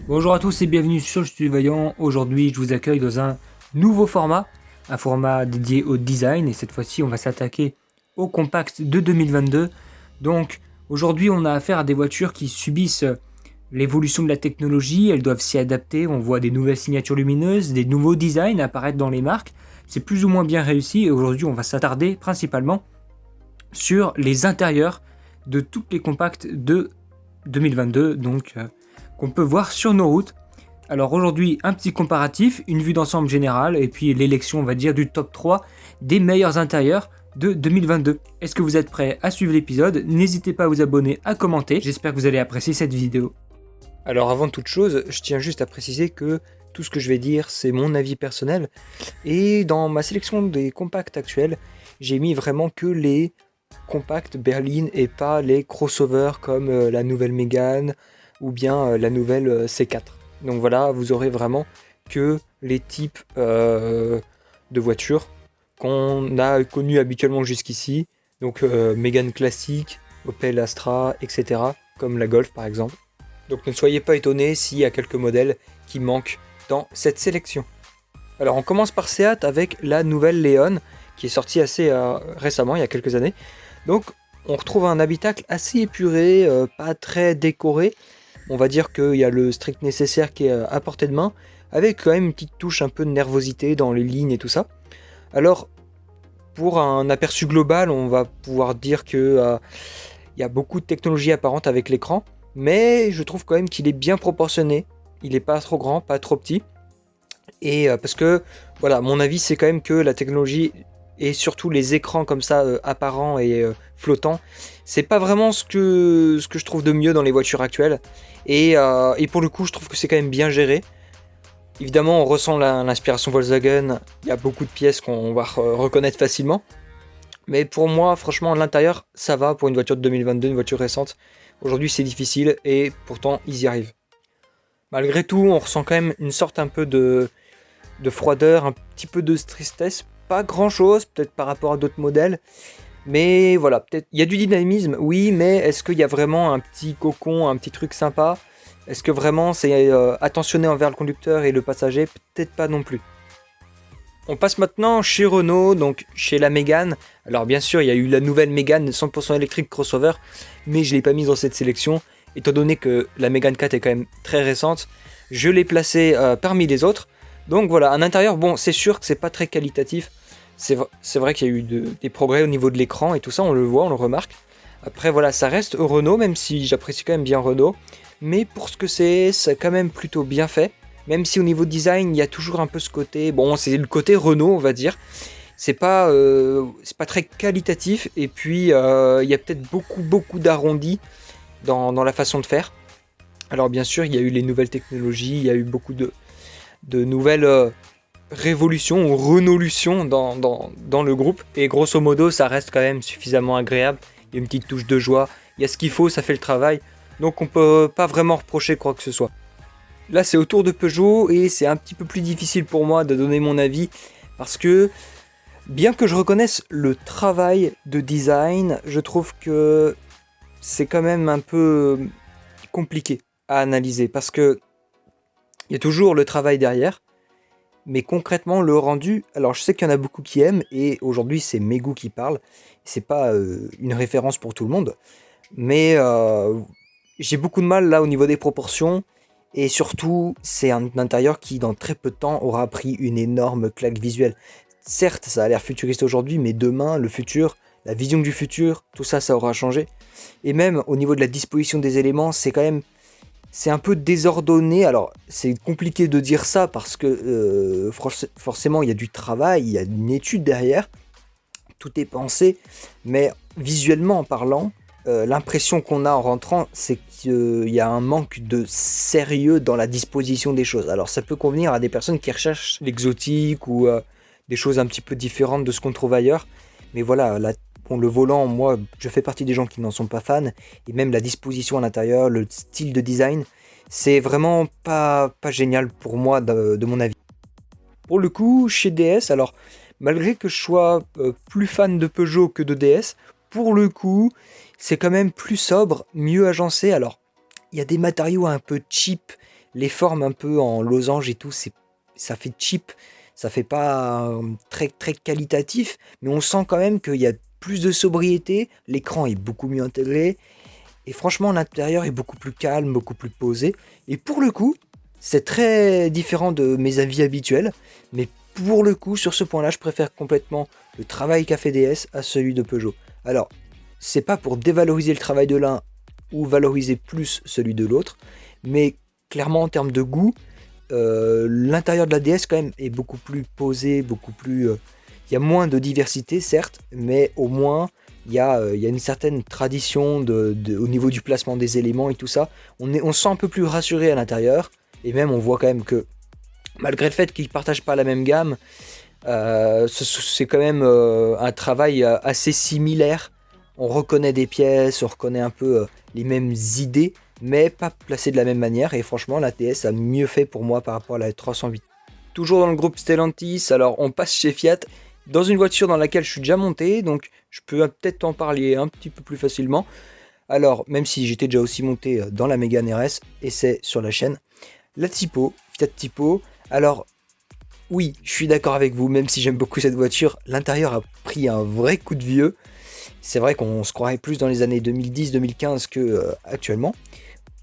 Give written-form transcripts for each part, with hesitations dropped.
Bonjour à tous et bienvenue sur le Studio Vaillant. Aujourd'hui, je vous accueille dans un nouveau format, un format dédié au design. Et cette fois-ci, on va s'attaquer au compact de 2022. Donc, aujourd'hui, on a affaire à des voitures qui subissent l'évolution de la technologie. Elles doivent s'y adapter. On voit des nouvelles signatures lumineuses, des nouveaux designs apparaître dans les marques. C'est plus ou moins bien réussi. Et aujourd'hui, on va s'attarder principalement sur les intérieurs de toutes les compacts de 2022. Donc, qu'on peut voir sur nos routes. Alors aujourd'hui, un petit comparatif, une vue d'ensemble générale, et puis l'élection, on va dire, du top 3 des meilleurs intérieurs de 2022. Est-ce que vous êtes prêts à suivre l'épisode? N'hésitez pas à vous abonner, à commenter, j'espère que vous allez apprécier cette vidéo. Alors avant toute chose, je tiens juste à préciser que tout ce que je vais dire, c'est mon avis personnel, et dans ma sélection des compacts actuels, j'ai mis vraiment que les compacts berlines et pas les crossovers comme la nouvelle Mégane ou bien la nouvelle C4. Donc voilà, vous aurez vraiment que les types de voitures qu'on a connus habituellement jusqu'ici. Donc Mégane classique, Opel Astra, etc. Comme la Golf par exemple. Donc ne soyez pas étonnés s'il y a quelques modèles qui manquent dans cette sélection. Alors on commence par Seat avec la nouvelle Leon qui est sortie assez récemment, il y a quelques années. Donc on retrouve un habitacle assez épuré, pas très décoré. On va dire qu'il y a le strict nécessaire qui est à portée de main, avec quand même une petite touche un peu de nervosité dans les lignes et tout ça. Alors, pour un aperçu global, on va pouvoir dire que y a beaucoup de technologie apparente avec l'écran, mais je trouve quand même qu'il est bien proportionné. Il n'est pas trop grand, pas trop petit. Et parce que, voilà, mon avis, c'est quand même que la technologie et surtout les écrans comme ça apparents et flottants, c'est pas vraiment ce que je trouve de mieux dans les voitures actuelles. Et pour le coup, je trouve que c'est quand même bien géré. Évidemment, on ressent l'inspiration Volkswagen. Il y a beaucoup de pièces qu'on va reconnaître facilement. Mais pour moi, franchement, l'intérieur, ça va pour une voiture de 2022, une voiture récente. Aujourd'hui, c'est difficile et pourtant, ils y arrivent. Malgré tout, on ressent quand même une sorte un peu de froideur, un petit peu de tristesse. Pas grand chose, peut-être par rapport à d'autres modèles. Mais voilà, peut-être il y a du dynamisme, oui, mais est-ce qu'il y a vraiment un petit cocon, un petit truc sympa? Est-ce que vraiment c'est attentionné envers le conducteur et le passager? Peut-être pas non plus. On passe maintenant chez Renault, donc chez la Mégane. Alors bien sûr, il y a eu la nouvelle Mégane 100% électrique crossover, mais je ne l'ai pas mise dans cette sélection, étant donné que la Mégane 4 est quand même très récente. Je l'ai placée parmi les autres. Donc voilà, un intérieur, bon, c'est sûr que c'est pas très qualitatif. C'est vrai qu'il y a eu des progrès au niveau de l'écran et tout ça, on le voit, on le remarque. Après voilà, ça reste Renault, même si j'apprécie quand même bien Renault. Mais pour ce que c'est quand même plutôt bien fait. Même si au niveau design, il y a toujours un peu ce côté... Bon, c'est le côté Renault, on va dire. C'est pas très qualitatif. Et puis, il y a peut-être beaucoup d'arrondis dans la façon de faire. Alors bien sûr, il y a eu les nouvelles technologies, il y a eu beaucoup de nouvelles révolutions ou renolutions dans le groupe. Et grosso modo, ça reste quand même suffisamment agréable. Il y a une petite touche de joie. Il y a ce qu'il faut, ça fait le travail. Donc on peut pas vraiment reprocher quoi que ce soit. Là, c'est au tour de Peugeot et c'est un petit peu plus difficile pour moi de donner mon avis parce que, bien que je reconnaisse le travail de design, je trouve que c'est quand même un peu compliqué à analyser parce que il y a toujours le travail derrière, mais concrètement le rendu. Alors, je sais qu'il y en a beaucoup qui aiment et aujourd'hui, c'est mes goûts qui parlent. C'est pas une référence pour tout le monde, mais j'ai beaucoup de mal là au niveau des proportions. Et surtout, c'est un intérieur qui, dans très peu de temps, aura pris une énorme claque visuelle. Certes, ça a l'air futuriste aujourd'hui, mais demain, le futur, la vision du futur, tout ça, ça aura changé. Et même au niveau de la disposition des éléments, c'est un peu désordonné. Alors, c'est compliqué de dire ça parce que forcément, il y a du travail, il y a une étude derrière. Tout est pensé, mais visuellement en parlant, l'impression qu'on a en rentrant, c'est qu'il y a un manque de sérieux dans la disposition des choses. Alors ça peut convenir à des personnes qui recherchent l'exotique ou des choses un petit peu différentes de ce qu'on trouve ailleurs. Mais voilà, bon, le volant, moi, je fais partie des gens qui n'en sont pas fans. Et même la disposition à l'intérieur, le style de design, c'est vraiment pas génial pour moi de mon avis. Pour le coup, chez DS, alors malgré que je sois plus fan de Peugeot que de DS, pour le coup, c'est quand même plus sobre, mieux agencé. Alors, il y a des matériaux un peu cheap, les formes un peu en losange et tout, ça fait cheap, ça fait pas très, très qualitatif, mais on sent quand même qu'il y a plus de sobriété, l'écran est beaucoup mieux intégré, et franchement l'intérieur est beaucoup plus calme, beaucoup plus posé, et pour le coup, c'est très différent de mes avis habituels, mais pour le coup, sur ce point-là, je préfère complètement le travail qu'a fait DS à celui de Peugeot. Alors, c'est pas pour dévaloriser le travail de l'un ou valoriser plus celui de l'autre, mais clairement en termes de goût, l'intérieur de la DS quand même est beaucoup plus posé, beaucoup plus... Il y a moins de diversité certes, mais au moins il y a une certaine tradition au niveau du placement des éléments et tout ça. On se sent un peu plus rassuré à l'intérieur, et même on voit quand même que malgré le fait qu'ils ne partagent pas la même gamme, c'est quand même un travail assez similaire. On reconnaît des pièces, on reconnaît un peu les mêmes idées, mais pas placées de la même manière. Et franchement, la TS a mieux fait pour moi par rapport à la 308. Toujours dans le groupe Stellantis, alors on passe chez Fiat, dans une voiture dans laquelle je suis déjà monté, donc je peux peut-être en parler un petit peu plus facilement. Alors, même si j'étais déjà aussi monté dans la Mégane RS, et c'est sur la chaîne, la Tipo, Fiat Tipo. Alors, oui, je suis d'accord avec vous, même si j'aime beaucoup cette voiture, l'intérieur a pris un vrai coup de vieux. C'est vrai qu'on se croirait plus dans les années 2010-2015 que actuellement.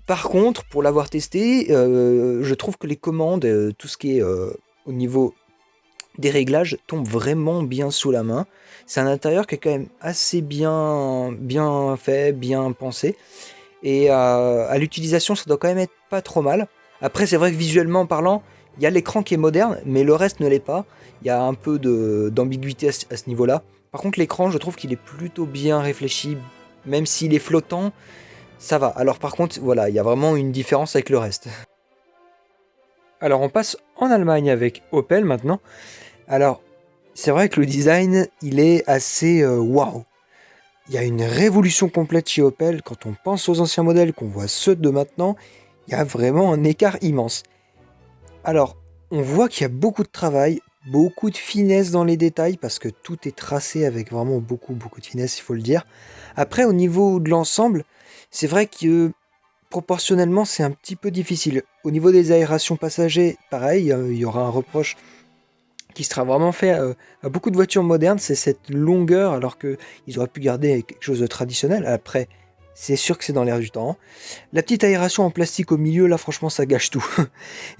Par contre, pour l'avoir testé, je trouve que les commandes, tout ce qui est au niveau des réglages, tombe vraiment bien sous la main. C'est un intérieur qui est quand même assez bien fait, bien pensé. Et à l'utilisation, ça doit quand même être pas trop mal. Après, c'est vrai que visuellement parlant, il y a l'écran qui est moderne, mais le reste ne l'est pas. Il y a un peu d'ambiguïté à ce niveau-là. Par contre, l'écran, je trouve qu'il est plutôt bien réfléchi. Même s'il est flottant, ça va. Alors par contre, voilà, il y a vraiment une différence avec le reste. Alors on passe en Allemagne avec Opel maintenant. Alors, c'est vrai que le design, il est assez waouh. Il y a une révolution complète chez Opel. Quand on pense aux anciens modèles, qu'on voit ceux de maintenant, il y a vraiment un écart immense. Alors, on voit qu'il y a beaucoup de travail, beaucoup de finesse dans les détails, parce que tout est tracé avec vraiment beaucoup de finesse, il faut le dire. Après, au niveau de l'ensemble, c'est vrai que proportionnellement, c'est un petit peu difficile. Au niveau des aérations passagers, pareil, il y aura un reproche qui sera vraiment fait à beaucoup de voitures modernes, c'est cette longueur, alors qu'ils auraient pu garder quelque chose de traditionnel. Après, c'est sûr que c'est dans l'air du temps. La petite aération en plastique au milieu, là, franchement, ça gâche tout.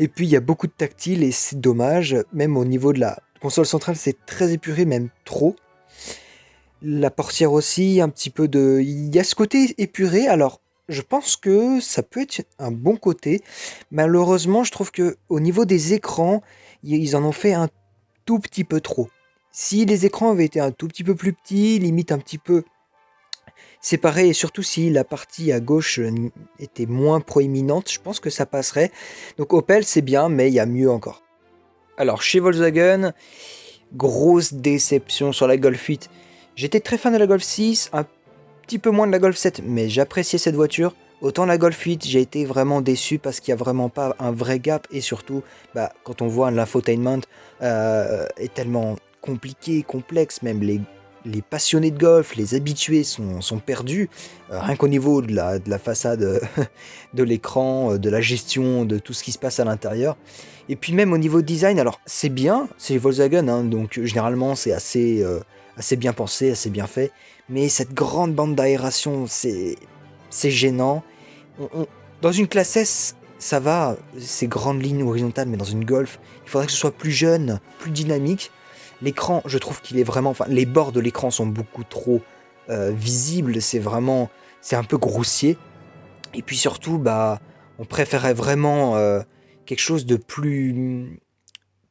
Et puis, il y a beaucoup de tactile et c'est dommage. Même au niveau de la console centrale, c'est très épuré, même trop. La portière aussi, un petit peu de... Il y a ce côté épuré, alors... Je pense que ça peut être un bon côté. Malheureusement, je trouve que au niveau des écrans, ils en ont fait un tout petit peu trop. Si les écrans avaient été un tout petit peu plus petits, limite un petit peu séparés, et surtout si la partie à gauche était moins proéminente, je pense que ça passerait. Donc Opel, c'est bien, mais il y a mieux encore. Alors, chez Volkswagen, grosse déception sur la Golf 8. J'étais très fan de la Golf 6, un petit peu moins de la Golf 7, mais j'appréciais cette voiture. Autant la Golf 8, j'ai été vraiment déçu parce qu'il n'y a vraiment pas un vrai gap, et surtout, quand on voit l'infotainment est tellement compliqué, complexe, même les passionnés de golf, les habitués sont perdus, rien qu'au niveau de la façade de l'écran, de la gestion, de tout ce qui se passe à l'intérieur. Et puis même au niveau design, alors c'est bien, c'est Volkswagen, hein, donc généralement c'est assez bien pensé, assez bien fait, mais cette grande bande d'aération, c'est gênant. On- dans une classe S, ça va, ces grandes lignes horizontales, mais dans une Golf, il faudrait que ce soit plus jeune, plus dynamique. L'écran, je trouve qu'il est vraiment... Enfin, les bords de l'écran sont beaucoup trop visibles, c'est un peu grossier. Et puis surtout, on préférait vraiment quelque chose de plus...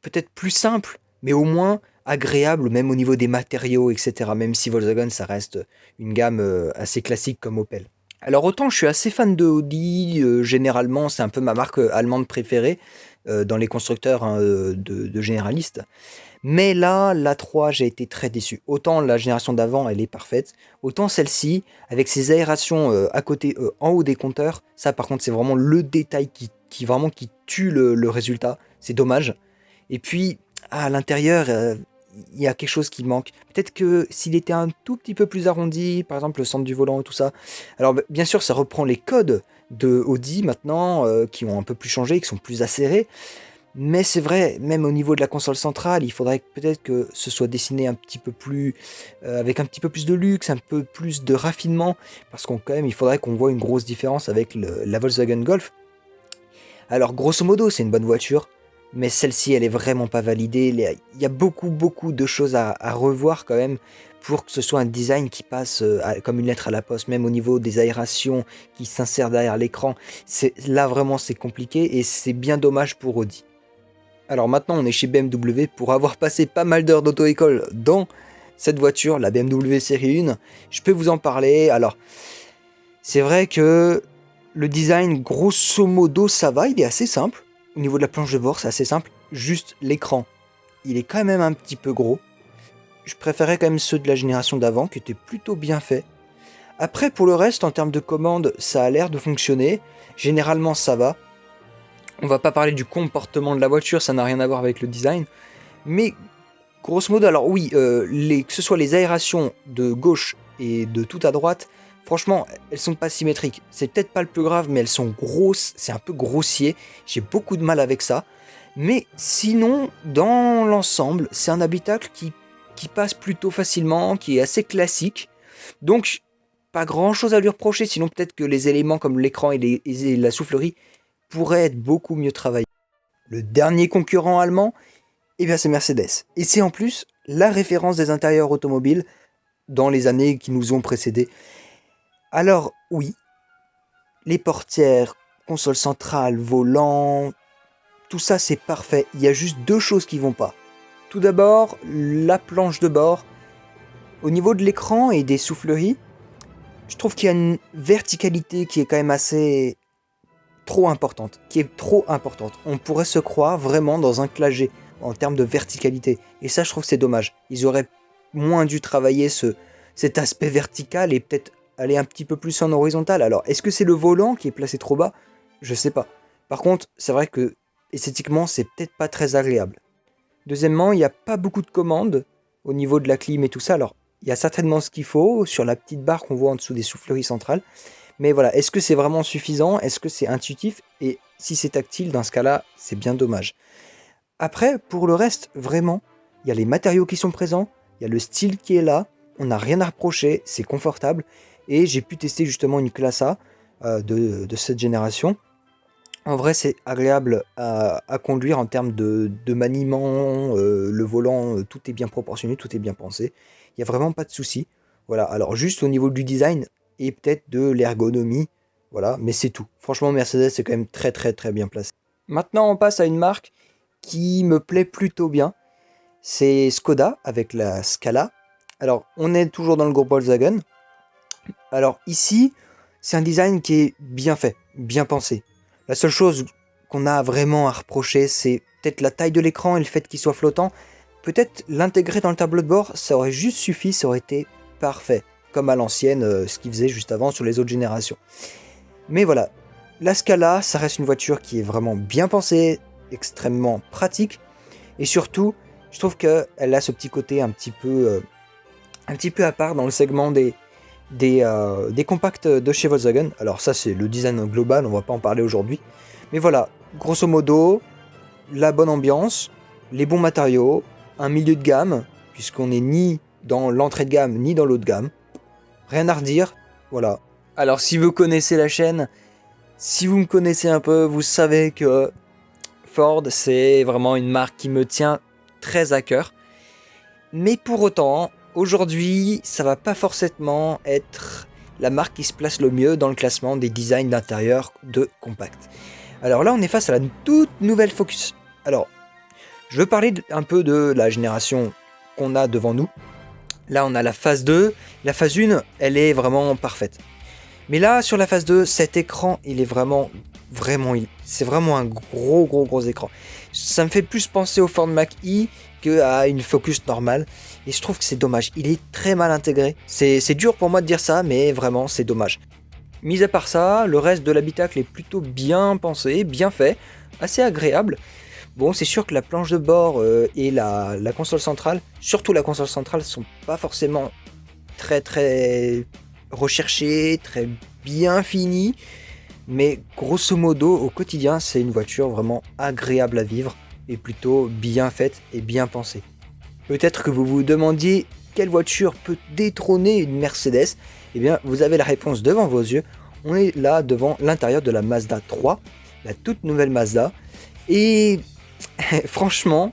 peut-être plus simple, mais au moins agréable, même au niveau des matériaux, etc. Même si Volkswagen, ça reste une gamme assez classique comme Opel. Alors autant je suis assez fan de Audi, généralement c'est un peu ma marque allemande préférée dans les constructeurs hein, de généralistes. Mais là, l'A3, j'ai été très déçu. Autant la génération d'avant, elle est parfaite, autant celle-ci, avec ses aérations à côté, en haut des compteurs, ça par contre c'est vraiment le détail qui tue le résultat. C'est dommage. Et puis, à l'intérieur, il y a quelque chose qui manque. Peut-être que s'il était un tout petit peu plus arrondi, par exemple le centre du volant et tout ça. Alors bien sûr, ça reprend les codes de Audi maintenant, qui ont un peu plus changé, qui sont plus acérés. Mais c'est vrai, même au niveau de la console centrale, il faudrait peut-être que ce soit dessiné un petit peu plus, avec un petit peu plus de luxe, un peu plus de raffinement, parce qu'on quand même, il faudrait qu'on voit une grosse différence avec la Volkswagen Golf. Alors grosso modo, c'est une bonne voiture, mais celle-ci, elle est vraiment pas validée. Il y a beaucoup de choses à revoir quand même pour que ce soit un design qui passe comme une lettre à la poste, même au niveau des aérations qui s'insèrent derrière l'écran. Là vraiment c'est compliqué et c'est bien dommage pour Audi. Alors maintenant on est chez BMW pour avoir passé pas mal d'heures d'auto-école dans cette voiture, la BMW série 1. Je peux vous en parler. Alors c'est vrai que le design, grosso modo, ça va, il est assez simple. Au niveau de la planche de bord, c'est assez simple. Juste l'écran, il est quand même un petit peu gros. Je préférais quand même ceux de la génération d'avant, qui étaient plutôt bien faits. Après, pour le reste, en termes de commandes, ça a l'air de fonctionner. Généralement, ça va. On va pas parler du comportement de la voiture, ça n'a rien à voir avec le design. Mais, grosso modo, alors oui, que ce soit les aérations de gauche et de tout à droite, franchement, elles sont pas symétriques. C'est peut-être pas le plus grave, mais elles sont grosses, c'est un peu grossier. J'ai beaucoup de mal avec ça. Mais sinon, dans l'ensemble, c'est un habitacle qui passe plutôt facilement, qui est assez classique. Donc, pas grand-chose à lui reprocher, sinon peut-être que les éléments comme l'écran et la soufflerie pourraient être beaucoup mieux travaillés. Le dernier concurrent allemand, eh bien c'est Mercedes. Et c'est en plus la référence des intérieurs automobiles dans les années qui nous ont précédés. Alors oui, les portières, console centrale, volant, tout ça c'est parfait. Il y a juste deux choses qui vont pas. Tout d'abord, la planche de bord. Au niveau de l'écran et des souffleries, je trouve qu'il y a une verticalité qui est quand même assez trop importante. On pourrait se croire vraiment dans un clagé en termes de verticalité. Et ça, je trouve que c'est dommage. Ils auraient moins dû travailler cet aspect vertical et peut-être aller un petit peu plus en horizontal. Alors, est-ce que c'est le volant qui est placé trop bas? Je sais pas. Par contre, c'est vrai que esthétiquement, c'est peut-être pas très agréable. Deuxièmement, il n'y a pas beaucoup de commandes au niveau de la clim et tout ça. Alors, il y a certainement ce qu'il faut sur la petite barre qu'on voit en dessous des souffleries centrales. Mais voilà, est-ce que c'est vraiment suffisant? Est-ce que c'est intuitif? Et si c'est tactile, dans ce cas-là, c'est bien dommage. Après, pour le reste, vraiment, il y a les matériaux qui sont présents, il y a le style qui est là, on n'a rien à reprocher, c'est confortable. Et j'ai pu tester justement une classe A de cette génération. En vrai, c'est agréable à conduire en termes de maniement, le volant, tout est bien proportionné, tout est bien pensé. Il n'y a vraiment pas de souci. Voilà, alors juste au niveau du design et peut-être de l'ergonomie, voilà, mais c'est tout. Franchement, Mercedes, c'est quand même très bien placé. Maintenant, on passe à une marque qui me plaît plutôt bien. C'est Skoda avec la Scala. Alors, on est toujours dans le groupe Volkswagen. Alors ici, c'est un design qui est bien fait, bien pensé. La seule chose qu'on a vraiment à reprocher, c'est peut-être la taille de l'écran et le fait qu'il soit flottant. Peut-être l'intégrer dans le tableau de bord, ça aurait juste suffi, ça aurait été parfait. Comme à l'ancienne, ce qu'il faisait juste avant sur les autres générations. Mais voilà, la Scala, ça reste une voiture qui est vraiment bien pensée, extrêmement pratique. Et surtout, je trouve qu'elle a ce petit côté un petit peu à part dans le segment des compacts de chez Volkswagen. Alors ça c'est le design global, on va pas en parler aujourd'hui. Mais voilà, grosso modo, la bonne ambiance, les bons matériaux, un milieu de gamme, puisqu'on n'est ni dans l'entrée de gamme ni dans l'haut de gamme. Rien à redire, voilà. Alors si vous connaissez la chaîne, si vous me connaissez un peu, vous savez que Ford c'est vraiment une marque qui me tient très à cœur. Mais pour autant, aujourd'hui, ça va pas forcément être la marque qui se place le mieux dans le classement des designs d'intérieur de compact. Alors là, on est face à la toute nouvelle Focus. Alors, je veux parler un peu de la génération qu'on a devant nous. Là, on a la phase 2. La phase 1, elle est vraiment parfaite. Mais là, sur la phase 2, cet écran, il est c'est vraiment un gros écran. Ça me fait plus penser au Ford Mach-E qu'à une Focus normale. Et je trouve que c'est dommage. Il est très mal intégré. C'est dur pour moi de dire ça, mais vraiment, c'est dommage. Mis à part ça, le reste de l'habitacle est plutôt bien pensé, bien fait, assez agréable. Bon, c'est sûr que la planche de bord et la console centrale, surtout la console centrale, sont pas forcément très recherchées, très bien finies. Mais grosso modo, au quotidien, c'est une voiture vraiment agréable à vivre et plutôt bien faite et bien pensée. Peut-être que vous vous demandiez quelle voiture peut détrôner une Mercedes. Eh bien, vous avez la réponse devant vos yeux. On est là devant l'intérieur de la Mazda 3, la toute nouvelle Mazda. Et franchement,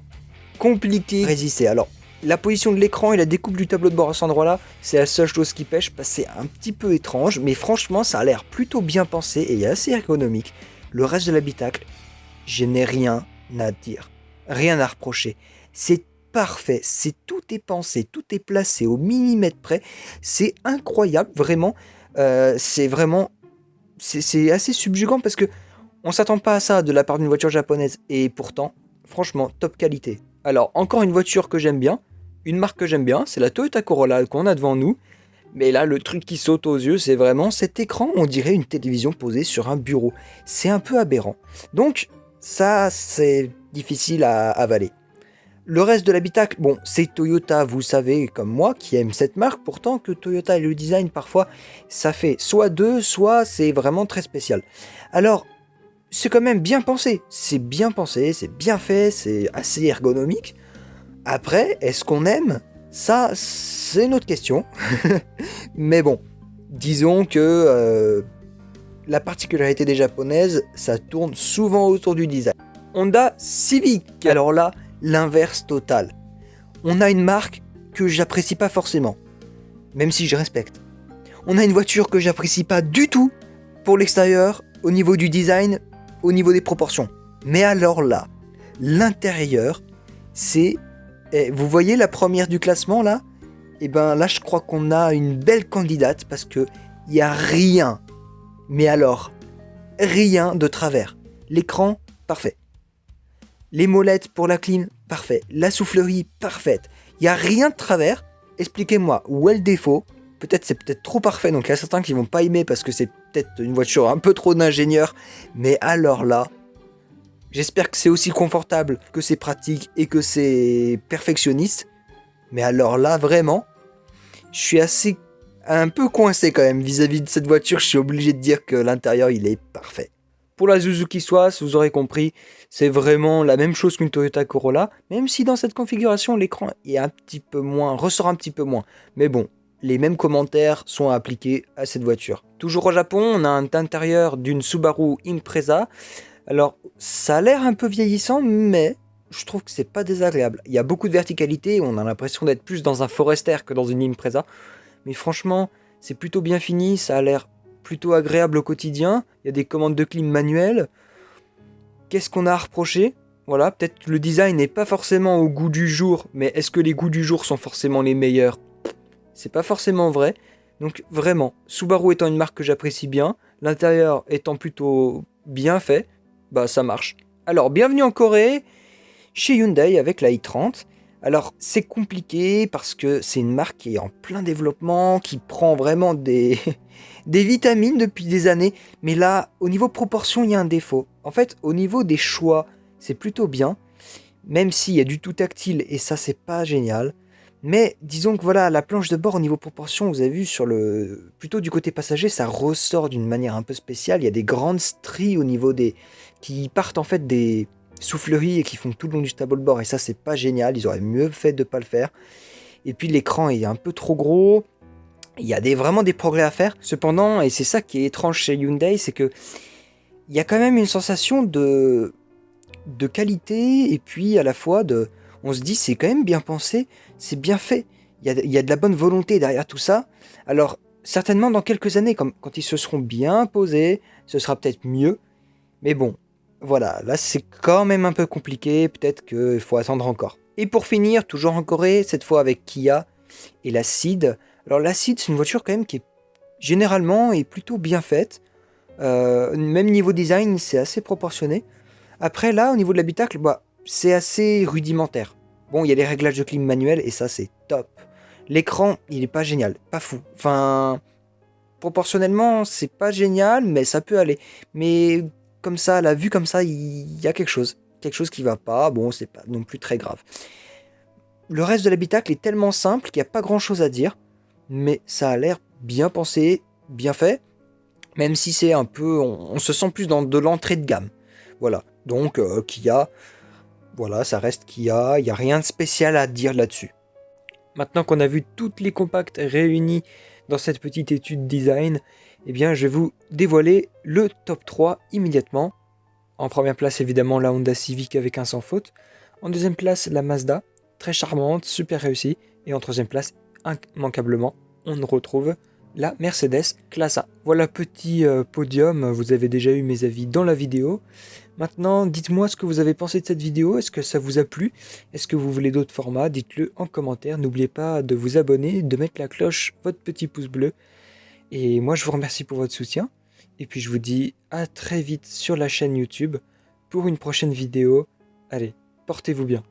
compliqué à résister. Alors, la position de l'écran et la découpe du tableau de bord à cet endroit-là, c'est la seule chose qui pêche, parce que c'est un petit peu étrange, mais franchement, ça a l'air plutôt bien pensé et assez ergonomique. Le reste de l'habitacle, je n'ai rien à dire, rien à reprocher. C'est parfait, tout est pensé, tout est placé au millimètre près. C'est incroyable, vraiment. C'est vraiment, c'est assez subjugant parce que on s'attend pas à ça de la part d'une voiture japonaise et pourtant, franchement, top qualité. Alors, encore une voiture que j'aime bien, une marque que j'aime bien, c'est la Toyota Corolla qu'on a devant nous. Mais là, le truc qui saute aux yeux, c'est vraiment cet écran, on dirait une télévision posée sur un bureau. C'est un peu aberrant. Donc, ça, c'est difficile à avaler. Le reste de l'habitacle, bon, c'est Toyota, vous savez, comme moi, qui aime cette marque, pourtant que Toyota et le design, parfois, ça fait soit deux, soit c'est vraiment très spécial. Alors, c'est quand même bien pensé, c'est bien fait, c'est assez ergonomique. Après, est-ce qu'on aime? Ça, c'est une autre question. Mais bon, disons que la particularité des japonaises, ça tourne souvent autour du design. Honda Civic, alors là, l'inverse total. On a une marque que j'apprécie pas forcément, même si je respecte. On a une voiture que j'apprécie pas du tout pour l'extérieur, au niveau du design, au niveau des proportions. Mais alors là, l'intérieur, c'est... vous voyez la première du classement là? Et ben là, je crois qu'on a une belle candidate parce que il y a rien, mais alors rien de travers. L'écran, parfait. Les molettes pour la clim, parfait. La soufflerie, parfaite. Il y a rien de travers. Expliquez-moi où est le défaut. Peut-être c'est peut-être trop parfait, donc il y a certains qui vont pas aimer parce que c'est peut-être une voiture un peu trop d'ingénieur. Mais alors là, j'espère que c'est aussi confortable, que c'est pratique et que c'est perfectionniste. Mais alors là, vraiment, je suis assez un peu coincé quand même vis-à-vis de cette voiture. Je suis obligé de dire que l'intérieur, il est parfait. Pour la Suzuki Swift, vous aurez compris, c'est vraiment la même chose qu'une Toyota Corolla, même si dans cette configuration, l'écran est un petit peu moins, ressort un petit peu moins. Mais bon, les mêmes commentaires sont appliqués à cette voiture. Toujours au Japon, on a un intérieur d'une Subaru Impreza. Alors, ça a l'air un peu vieillissant, mais je trouve que c'est pas désagréable. Il y a beaucoup de verticalité, on a l'impression d'être plus dans un Forester que dans une Impreza. Mais franchement, c'est plutôt bien fini, ça a l'air plutôt agréable au quotidien. Il y a des commandes de clim manuelles. Qu'est-ce qu'on a à reprocher? Voilà, peut-être que le design n'est pas forcément au goût du jour, mais est-ce que les goûts du jour sont forcément les meilleurs? C'est pas forcément vrai. Donc vraiment, Subaru étant une marque que j'apprécie bien, l'intérieur étant plutôt bien fait, bah ça marche. Alors, bienvenue en Corée, chez Hyundai avec la i30. Alors, c'est compliqué parce que c'est une marque qui est en plein développement, qui prend vraiment des, des vitamines depuis des années. Mais là, au niveau proportion, il y a un défaut. En fait, au niveau des choix, c'est plutôt bien. Même s'il y a du tout tactile, et ça, c'est pas génial. Mais disons que voilà, la planche de bord au niveau proportion, vous avez vu sur le... Plutôt du côté passager, ça ressort d'une manière un peu spéciale. Il y a des grandes stries au niveau des... qui partent en fait des souffleries et qui font tout le long du tableau de bord. Et ça, c'est pas génial. Ils auraient mieux fait de pas le faire. Et puis l'écran est un peu trop gros. Il y a vraiment des progrès à faire. Cependant, et c'est ça qui est étrange chez Hyundai, c'est que il y a quand même une sensation de qualité et puis à la fois de... On se dit c'est quand même bien pensé, c'est bien fait. Il y a de la bonne volonté derrière tout ça. Alors certainement dans quelques années, quand ils se seront bien posés, ce sera peut-être mieux. Mais bon, voilà, là c'est quand même un peu compliqué, peut-être qu'il faut attendre encore. Et pour finir, toujours en Corée, cette fois avec Kia et la Ceed. Alors la Ceed, c'est une voiture quand même qui est généralement est plutôt bien faite. Même niveau design, c'est assez proportionné. Après là, au niveau de l'habitacle, bah, c'est assez rudimentaire. Bon, il y a les réglages de clim manuel et ça c'est top. L'écran, il est pas génial, pas fou. Enfin, proportionnellement, c'est pas génial, mais ça peut aller. Mais comme ça, à la vue comme ça, il y a quelque chose. Quelque chose qui va pas, bon, c'est pas non plus très grave. Le reste de l'habitacle est tellement simple qu'il n'y a pas grand chose à dire, mais ça a l'air bien pensé, bien fait. même si c'est un peu, on se sent plus dans de l'entrée de gamme. Voilà, donc Kia, voilà, ça reste Kia, il n'y a rien de spécial à dire là-dessus. Maintenant qu'on a vu toutes les compacts réunies dans cette petite étude design, eh bien je vais vous dévoiler le top 3 immédiatement. En première place évidemment la Honda Civic avec un sans faute. En deuxième place la Mazda, très charmante, super réussie. Et en troisième place, immanquablement, on retrouve la Mercedes Classe A. Voilà, petit podium, vous avez déjà eu mes avis dans la vidéo. Maintenant, dites-moi ce que vous avez pensé de cette vidéo, est-ce que ça vous a plu? Est-ce que vous voulez d'autres formats? Dites-le en commentaire, n'oubliez pas de vous abonner, de mettre la cloche, votre petit pouce bleu. Et moi je vous remercie pour votre soutien, et puis je vous dis à très vite sur la chaîne YouTube pour une prochaine vidéo. Allez, portez-vous bien.